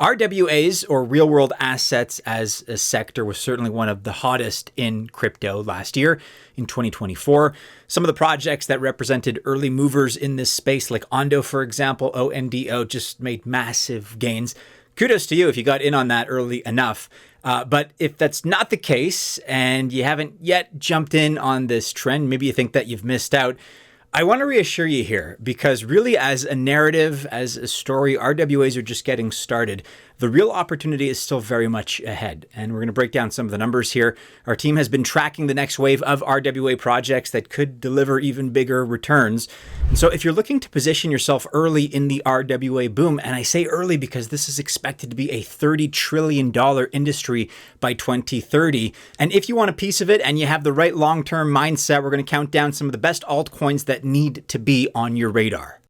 RWAs, or real world assets as a sector, was certainly one of the hottest in crypto last year in 2024. Some of the projects that represented early movers in this space, like Ondo, for example, ONDO, just made massive gains. Kudos to you if you got in on that early enough. But if that's not the case and you haven't yet jumped in on this trend, maybe you think that you've missed out, I want to reassure you here, because really as a narrative, as a story, RWAs are just getting started. The real opportunity is still very much ahead. And we're going to break down some of the numbers here. Our team has been tracking the next wave of RWA projects that could deliver even bigger returns. And so if you're looking to position yourself early in the RWA boom, and I say early because this is expected to be a $30 trillion industry by 2030. And if you want a piece of it and you have the right long-term mindset, we're going to count down some of the best altcoins that need to be on your radar.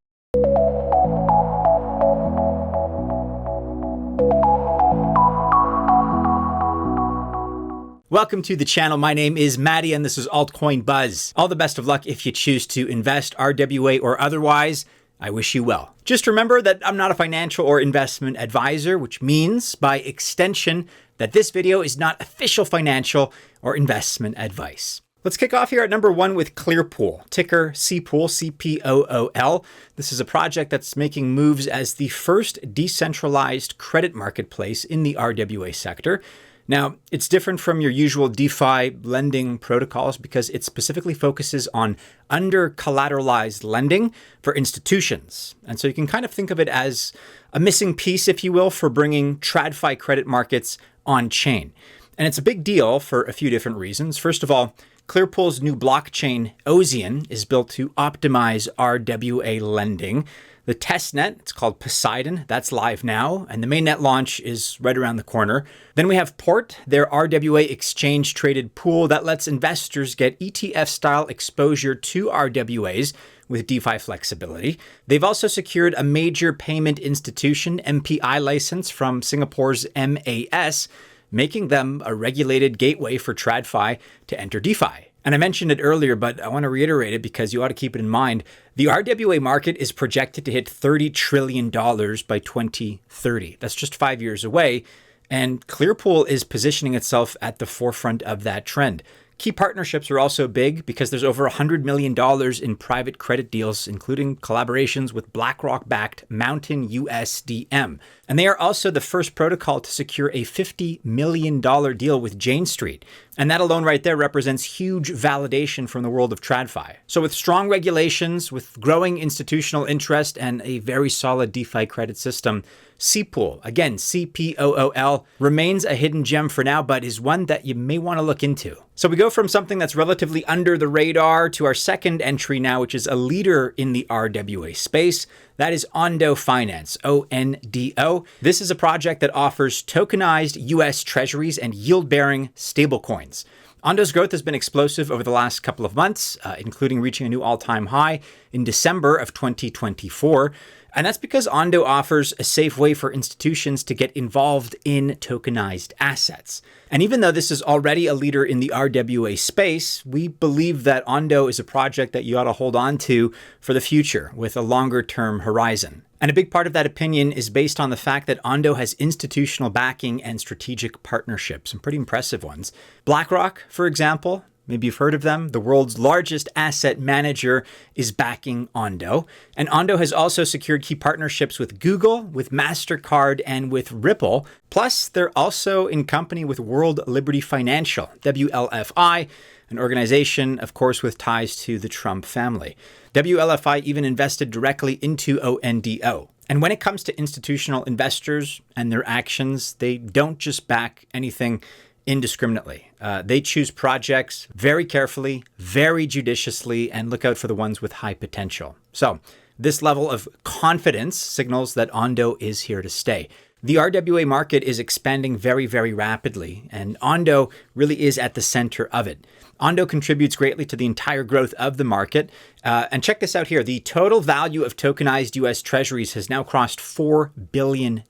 Welcome to the channel. My name is Maddie and this is Altcoin Buzz. All the best of luck if you choose to invest, RWA or otherwise. I wish you well. Just remember that I'm not a financial or investment advisor, which means by extension that this video is not official financial or investment advice. Let's kick off here at number one with Clearpool, ticker CPOOL, CPOOL. This is a project that's making moves as the first decentralized credit marketplace in the RWA sector. Now, it's different from your usual DeFi lending protocols because it specifically focuses on under-collateralized lending for institutions. And so you can kind of think of it as a missing piece, if you will, for bringing TradFi credit markets on-chain. And it's a big deal for a few different reasons. First of all, Clearpool's new blockchain, Ocean, is built to optimize RWA lending. The testnet, it's called Poseidon, that's live now, and the mainnet launch is right around the corner. Then we have Port, their RWA exchange-traded pool that lets investors get ETF-style exposure to RWAs with DeFi flexibility. They've also secured a major payment institution MPI license from Singapore's MAS, making them a regulated gateway for TradFi to enter DeFi. And I mentioned it earlier, but I want to reiterate it because you ought to keep it in mind. The RWA market is projected to hit $30 trillion by 2030. That's just 5 years away. And Clearpool is positioning itself at the forefront of that trend. Key partnerships are also big because there's over $100 million in private credit deals, including collaborations with BlackRock-backed Mountain USDM. And they are also the first protocol to secure a $50 million deal with Jane Street. And that alone right there represents huge validation from the world of TradFi. So with strong regulations, with growing institutional interest, and a very solid DeFi credit system, CPOOL, again, CPOOL, remains a hidden gem for now, but is one that you may want to look into. So we go from something that's relatively under the radar to our second entry now, which is a leader in the RWA space. That is Ondo Finance, ONDO. This is a project that offers tokenized US treasuries and yield-bearing stablecoins. Ondo's growth has been explosive over the last couple of months, including reaching a new all-time high in December of 2024. And that's because Ondo offers a safe way for institutions to get involved in tokenized assets. And even though this is already a leader in the RWA space, we believe that Ondo is a project that you ought to hold on to for the future with a longer term horizon. And a big part of that opinion is based on the fact that Ondo has institutional backing and strategic partnerships, some pretty impressive ones. BlackRock, for example, maybe you've heard of them. The world's largest asset manager is backing Ondo. And Ondo has also secured key partnerships with Google, with MasterCard, and with Ripple. Plus, they're also in company with World Liberty Financial, WLFI, an organization, of course, with ties to the Trump family. WLFI even invested directly into ONDO. And when it comes to institutional investors and their actions, they don't just back anything indiscriminately. They choose projects very carefully, very judiciously, and look out for the ones with high potential. So this level of confidence signals that Ondo is here to stay. The RWA market is expanding very, very rapidly, and Ondo really is at the center of it. Ondo contributes greatly to the entire growth of the market. And check this out here. The total value of tokenized US treasuries has now crossed $4 billion.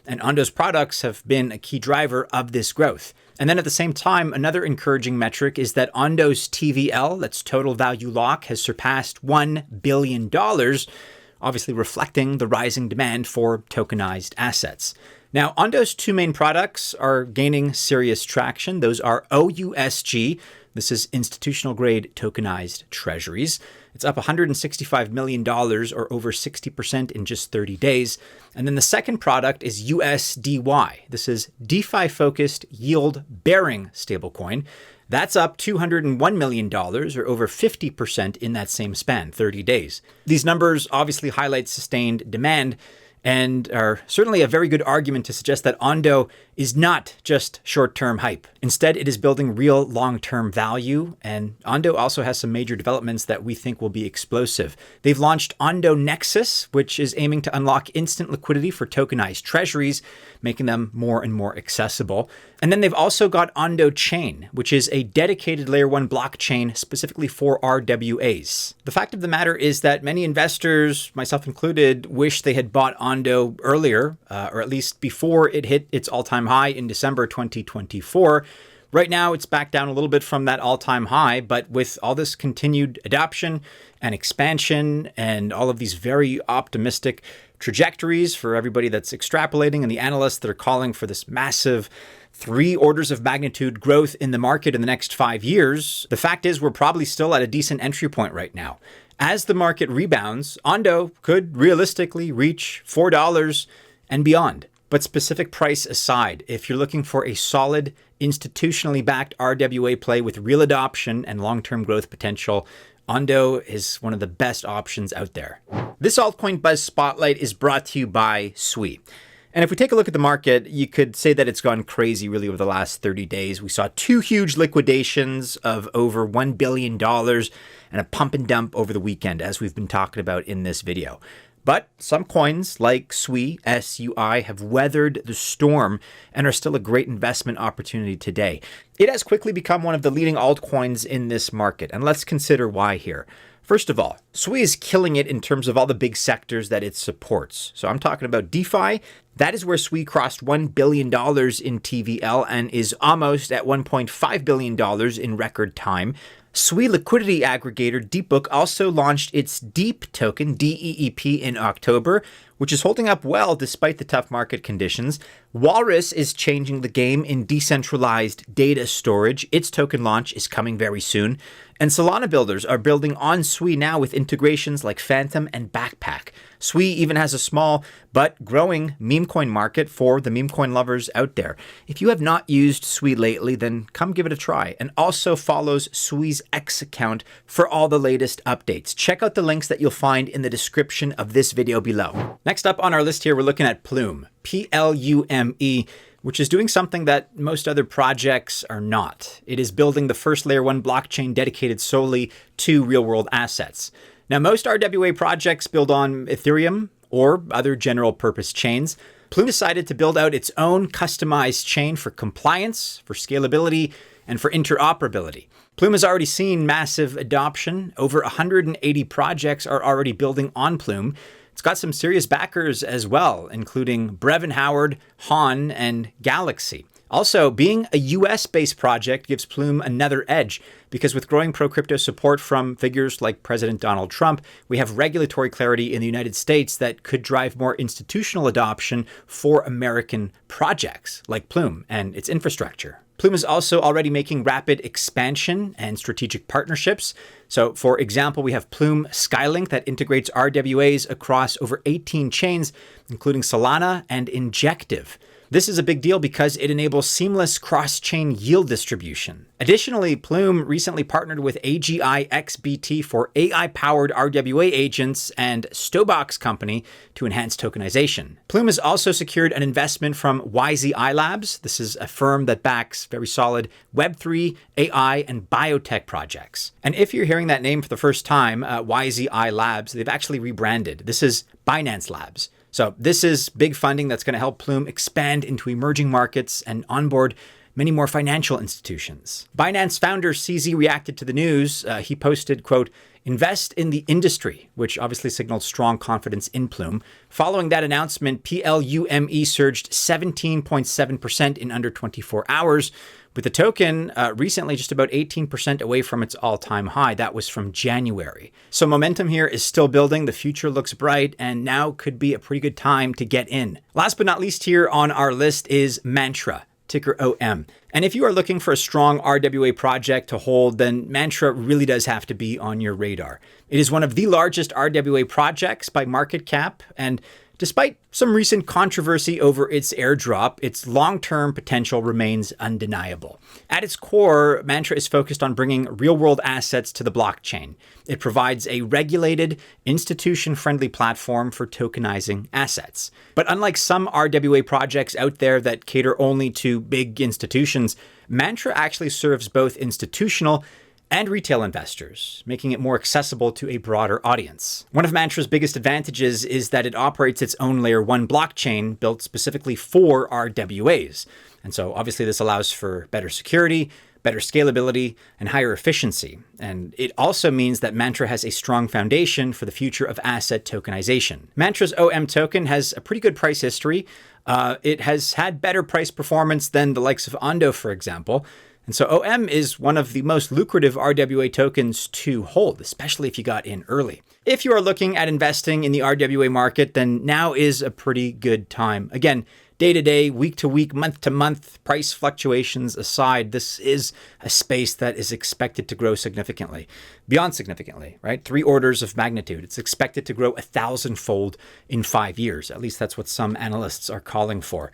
And Ondo's products have been a key driver of this growth. And then at the same time, another encouraging metric is that Ondo's TVL, that's total value lock, has surpassed $1 billion, obviously reflecting the rising demand for tokenized assets. Now, Ondo's two main products are gaining serious traction. Those are OUSG. This is institutional grade tokenized treasuries. It's up $165 million or over 60% in just 30 days. And then the second product is USDY. This is DeFi focused yield bearing stablecoin. That's up $201 million or over 50% in that same span, 30 days. These numbers obviously highlight sustained demand and are certainly a very good argument to suggest that Ondo is not just short-term hype. Instead, it is building real long-term value, and Ondo also has some major developments that we think will be explosive. They've launched Ondo Nexus, which is aiming to unlock instant liquidity for tokenized treasuries, making them more and more accessible. And then they've also got Ondo Chain, which is a dedicated layer 1 blockchain specifically for RWAs. The fact of the matter is that many investors, myself included, wish they had bought Ondo earlier, or at least before it hit its all-time high in December 2024. Right now, it's back down a little bit from that all-time high, but with all this continued adoption and expansion and all of these very optimistic trajectories for everybody that's extrapolating and the analysts that are calling for this massive 3 orders of magnitude growth in the market in the next 5 years, the fact is we're probably still at a decent entry point right now. As the market rebounds, Ondo could realistically reach $4 and beyond. But specific price aside, if you're looking for a solid, institutionally backed RWA play with real adoption and long-term growth potential, Ondo is one of the best options out there. This Altcoin Buzz Spotlight is brought to you by SWI. And if we take a look at the market, you could say that it's gone crazy really over the last 30 days. We saw 2 huge liquidations of over $1 billion and a pump and dump over the weekend, as we've been talking about in this video. But some coins like SWI, S-U-I, have weathered the storm and are still a great investment opportunity today. It has quickly become one of the leading altcoins in this market, and let's consider why here. First of all, SWI is killing it in terms of all the big sectors that it supports. So I'm talking about DeFi. That is where SWI crossed $1 billion in TVL and is almost at $1.5 billion in record time. SWI liquidity aggregator DeepBook also launched its DEEP token, DEEP, in October, which is holding up well despite the tough market conditions. Walrus is changing the game in decentralized data storage. Its token launch is coming very soon. And Solana builders are building on SWI now with integrations like Phantom and Backpack. SWI even has a small but growing meme coin market for the meme coin lovers out there. If you have not used SWI lately, then come give it a try. And also follows SWI's X account for all the latest updates. Check out the links that you'll find in the description of this video below. Next up on our list here, we're looking at Plume, P-L-U-M-E, which is doing something that most other projects are not. It is building the first layer 1 blockchain dedicated solely to real-world assets. Now, most RWA projects build on Ethereum or other general purpose chains. Plume decided to build out its own customized chain for compliance, for scalability, and for interoperability. Plume has already seen massive adoption. Over 180 projects are already building on Plume. It's got some serious backers as well, including Brevin Howard, Han, and Galaxy. Also, being a US-based project gives Plume another edge, because with growing pro-crypto support from figures like President Donald Trump, we have regulatory clarity in the United States that could drive more institutional adoption for American projects like Plume and its infrastructure. Plume is also already making rapid expansion and strategic partnerships. So, for example, we have Plume Skylink that integrates RWAs across over 18 chains, including Solana and Injective. This is a big deal because it enables seamless cross-chain yield distribution. Additionally, Plume recently partnered with AGI XBT for AI-powered RWA agents and Stobox Company to enhance tokenization. Plume has also secured an investment from YZI Labs. This is a firm that backs very solid Web3, AI, and biotech projects. And if you're hearing that name for the first time, YZI Labs, they've actually rebranded. This is Binance Labs. So this is big funding that's going to help Plume expand into emerging markets and onboard many more financial institutions. Binance founder CZ reacted to the news. He posted, quote, "Invest in the industry," which obviously signaled strong confidence in Plume. Following that announcement, PLUME surged 17.7% in under 24 hours, with the token recently just about 18% away from its all-time high. That was from January. So momentum here is still building. The future looks bright, and now could be a pretty good time to get in. Last but not least here on our list is Mantra, ticker OM. And if you are looking for a strong RWA project to hold, then Mantra really does have to be on your radar. It is one of the largest RWA projects by market cap, and despite some recent controversy over its airdrop, its long-term potential remains undeniable. At its core, Mantra is focused on bringing real-world assets to the blockchain. It provides a regulated, institution-friendly platform for tokenizing assets. But unlike some RWA projects out there that cater only to big institutions, Mantra actually serves both institutional and retail investors, making it more accessible to a broader audience. One of Mantra's biggest advantages is that it operates its own Layer 1 blockchain built specifically for RWAs. And so obviously this allows for better security, better scalability, and higher efficiency. And it also means that Mantra has a strong foundation for the future of asset tokenization. Mantra's OM token has a pretty good price history. It has had better price performance than the likes of Ondo, for example. And so OM is one of the most lucrative RWA tokens to hold, especially if you got in early. If you are looking at investing in the RWA market, then now is a pretty good time. Again, day to day, week to week, month to month, price fluctuations aside, this is a space that is expected to grow significantly, beyond significantly, right? 3 orders of magnitude. It's expected to grow 1,000-fold in 5 years. At least that's what some analysts are calling for.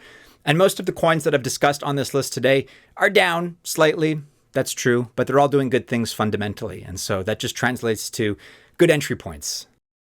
And most of the coins that I've discussed on this list today are down slightly. That's true, but they're all doing good things fundamentally. And so that just translates to good entry points.